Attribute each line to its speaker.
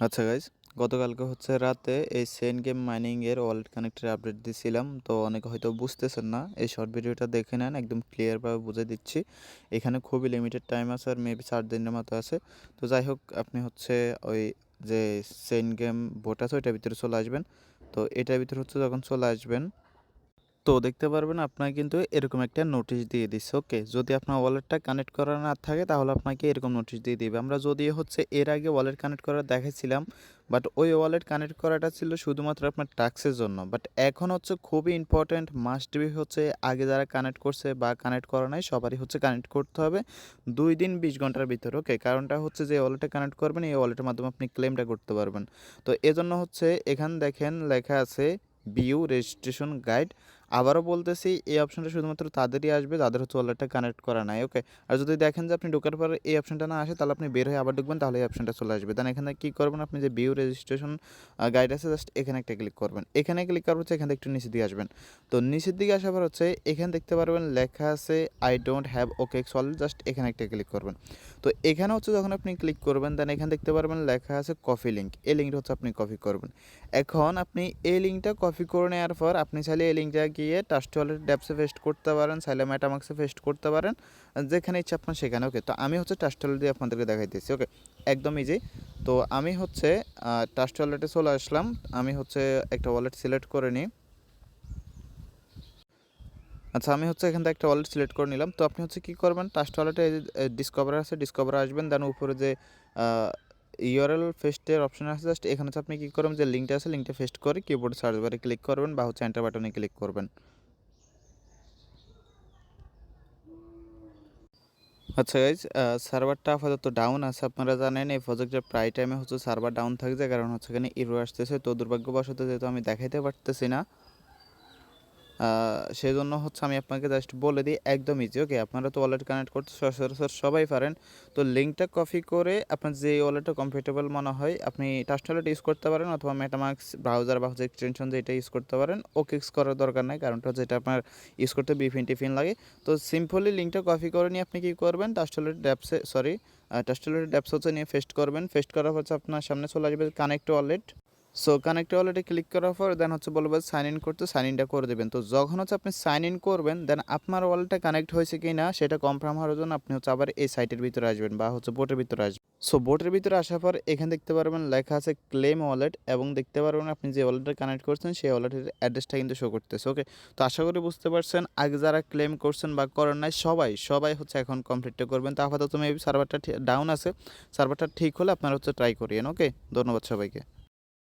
Speaker 1: আচ্ছা গাইজ, গতকালকে হচ্ছে রাতে এই সেন্ট গেম মাইনিং এর ওয়ালেট কানেক্টের আপডেট দিছিলাম। তো অনেকে হয়তো বুঝতেছেন না, এই শর্ট ভিডিওটা দেখে নেন, একদম ক্লিয়ারভাবে বুঝে দিচ্ছি। এখানে খুবই লিমিটেড টাইম আছে, আর মেবি 4 দিনের মতো আছে। তো যাই হোক, আপনি হচ্ছে ওই যে সেন্ট গেম বোট আছে ওইটার ভিতরে চলে আসবেন। তো এটার ভিতরে হচ্ছে যখন চলে আসবেন, তো দেখতে পারবেন আপনার কিন্তু এরকম একটা নোটিশ দিয়ে দিচ্ছে। ওকে, যদি আপনার ওয়ালেটটা কানেক্ট করা না থাকে তাহলে আপনাকে এরকম নোটিশ দিয়ে দিবে। আমরা যদি হচ্ছে এর আগে ওয়ালেট কানেক্ট করা দেখাচ্ছিলাম, বাট ওই ওয়ালেট কানেক্ট করাটা ছিল শুধুমাত্র আপনার টাস্কের জন্য। বাট এখন হচ্ছে খুবই ইম্পর্ট্যান্ট, মাস্ট বি হচ্ছে আগে যারা কানেক্ট করছে বা কানেক্ট করা নাই সবারই হচ্ছে কানেক্ট করতে হবে 2 দিন 20 ঘন্টার ভিতর। ওকে, কারণটা হচ্ছে যে ওয়ালেটে কানেক্ট করবেন এই ওয়ালেটের মাধ্যমে আপনি ক্লেমটা করতে পারবেন। তো এজন্য হচ্ছে এখান দেখেন লেখা আছে ভিউ রেজিস্ট্রেশন গাইড। আবারও বলতেছি, এই অপশনটা শুধুমাত্র তাদেরই আসবে যাদের হচ্ছে ওয়ালেটটা কানেক্ট করা নাই। ওকে, আর যদি দেখেন যে আপনি ঢোকার পরে এই অপশনটা না আসে, তাহলে আপনি বের হয়ে আবার ঢুকবেন, তাহলে এই অপশনটা চলে আসবে। দেন এখানে কী করবেন, আপনি যে ভিউ রেজিস্ট্রেশন গাইড আছে জাস্ট এখানে একটা ক্লিক করবেন। এখানে ক্লিক করার হচ্ছে এখানে একটু নিচের দিকে আসবেন। তো নিচের দিকে আসার পর হচ্ছে এখানে দেখতে পারবেন লেখা আছে I don't have okay wallet, just এখানে একটা ক্লিক করবেন। তো এখানে হচ্ছে যখন আপনি ক্লিক করবেন, দেন এখানে দেখতে পারবেন লেখা আছে কপি লিঙ্ক। এই লিঙ্কটা হচ্ছে আপনি কপি করবেন। এখন আপনি এই লিঙ্কটা কপি করে নেওয়ার পর আপনি চাইলে এই লিঙ্কটা গিয়ে ট্রাস্ট ওয়ালেট ড্যাপসে পেস্ট করতে পারেন, চাইলে মেটামাক্সে পেস্ট করতে পারেন, যেখানে ইচ্ছা আপনার সেখানে। ওকে, তো আমি হচ্ছে ট্রাস্ট ওয়ালেট দিয়ে আপনাদেরকে দেখাইতেছি। ওকে, একদম ইজি। তো আমি হচ্ছে ট্রাস্ট ওয়ালেটে চলে আসলাম। আমি হচ্ছে একটা ওয়ালেট সিলেক্ট করে নিই। আচ্ছা, আমি হচ্ছে এখান থেকে একটা ওয়ালেট সিলেক্ট করে নিলাম। তো আপনি হচ্ছে কী করবেন, ট্রাস্ট ওয়ালেটে ডিসকভার আছে, ডিসকভার আসবেন। দেন উপরে যে ইউআরএল ফেস্টের অপশন আছে জাস্ট এখানে হচ্ছে আপনি কী করবেন, যে লিঙ্কটা আছে লিঙ্কটা ফেস্ট করে কিবোর্ড সার্চ বারে ক্লিক করবেন বা হচ্ছে এন্টার বাটনে ক্লিক করবেন। আচ্ছা গাইজ, সার্ভারটা আপাতত ডাউন আছে। আপনারা জানেন এই প্রজেক্টের প্রায় টাইমে হচ্ছে সার্ভার ডাউন থাকছে, কারণ হচ্ছে এখানে এরর আসতেছে। তো দুর্ভাগ্যবশত যেহেতু আমি দেখাইতে পারতেছি না, সেজন্য হচ্ছে আমি আপনাকে জাস্ট বলে দিই, একদম ইজি। ওকে, আপনারা তো ওয়ালেট কানেক্ট করতে সচরাচর সবাই পারেন। তো লিঙ্কটা কপি করে আপনার যে ওয়ালেটটা কমফর্টেবল মনে হয় আপনি ট্রাস্ট ওয়ালেট ইউজ করতে পারেন, অথবা মেটামাক্স ব্রাউজার বা হচ্ছে এক্সটেনশন যেটা ইউজ করতে পারেন। ওকেক্স করার দরকার নাই, কারণটা হচ্ছে এটা আপনার ইউজ করতে বিফিন টিফিন লাগে। তো সিম্পলি লিঙ্কটা কপি করে নিয়ে আপনি কী করবেন, ট্রাস্ট ওয়ালেট ড্যাপসে ট্রাস্ট ওয়ালেট ড্যাপস হচ্ছে নিয়ে পেস্ট করবেন। পেস্ট করার হচ্ছে আপনার সামনে চলে আসবে কানেক্ট ওয়ালেট। সো কানেক্ট ওয়ালেটে ক্লিক করার পর দেন হচ্ছে বলবে সাইন ইন করতে, সাইন ইনটা করে দেবেন। তো যখন হচ্ছে আপনি সাইন ইন করবেন, দেন আপনার ওয়ালেটটা কানেক্ট হয়েছে কি না সেটা কনফার্ম হওয়ার জন্য আপনি হচ্ছে আবার এই সাইটের ভিতরে আসবেন বা হচ্ছে বোটের ভিতরে আসবেন। সো বোটের ভিতরে আসার পর এখানে দেখতে পারবেন লেখা আছে ক্লেম ওয়ালেট, এবং দেখতে পারবেন আপনি যে ওয়ালেটটা কানেক্ট করছেন সেই ওয়ালেটের অ্যাড্রেসটা কিন্তু শো করতেছে। ওকে, তো আশা করি বুঝতে পারছেন। আগে যারা ক্লেম করছেন বা করেন নাই সবাই সবাই হচ্ছে এখন কমপ্লিটটা করবেন। তো আপাতত মেবি সার্ভারটা ডাউন আছে, সার্ভারটা ঠিক হলে আপনারা হচ্ছে ট্রাই করিয়েন। ওকে, ধন্যবাদ সবাইকে।